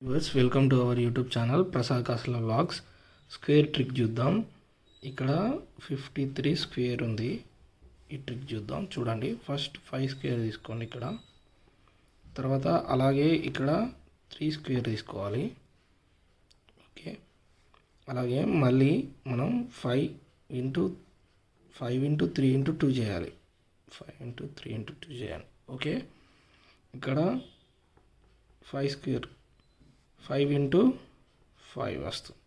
Viewers welcome to our YouTube channel Prasad కాసుల vlogs. Square trick చూద్దాం. ఇక్కడ 53 స్క్వేర్ ఉంది. ఈ ట్రిక్ చూద్దాం. చూడండి, ఫస్ట్ 5 స్క్వేర్ తీసుకోండి ఇక్కడ. తర్వాత అలాగే ఇక్కడ 3 స్క్వేర్ తీసుకోవాలి. ఓకే, అలాగే మళ్ళీ మనం 5 ఇంటూ 3 ఇంటూ 2 చేయాలి. 5 ఇంటూ 3 ఇంటూ 2 చేయాలి. ఓకే, ఇక్కడ 5 స్క్వేర్ 5 ఇంటూ 5 వస్తుంది.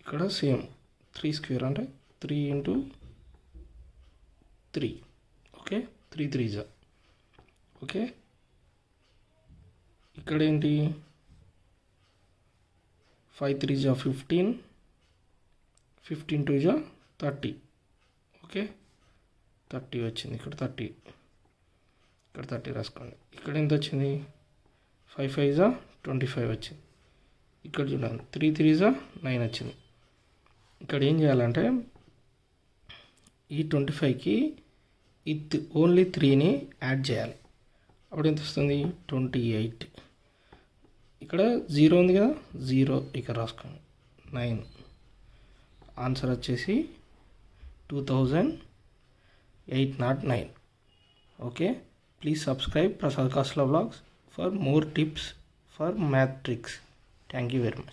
ఇక్కడ సేమ్ 3 స్క్వేర్ అంటే 3 ఇంటూ 3. Okay, 3 3 okay. ఇక్కడ ఏంటి 5 3 15, 15 2 30. ఓకే, 30 వచ్చింది. ఇక్కడ 30, ఇక్కడ 30 రాసుకోండి. ఇక్కడ ఎంత వచ్చింది? 5 5 25 వచ్చింది. ఇక్కడ చూడండి 3 3 9 వచ్చింది. ఇక్కడ ఏం చేయాలంటే ఈ 25కి ఈ ఓన్లీ 3ని యాడ్ చేయాలి. అప్పుడు ఎంత వస్తుంది? 28. ఇక్కడ 0 ఉంది కదా, 0 ఇక్కడ రాసుకోండి. 9 ఆన్సర్ వచ్చేసి 2809. ఓకే, ప్లీజ్ సబ్స్క్రైబ్ ప్రసాద్ కాసుల vlogs for more tips for math tricks. Thank you very much.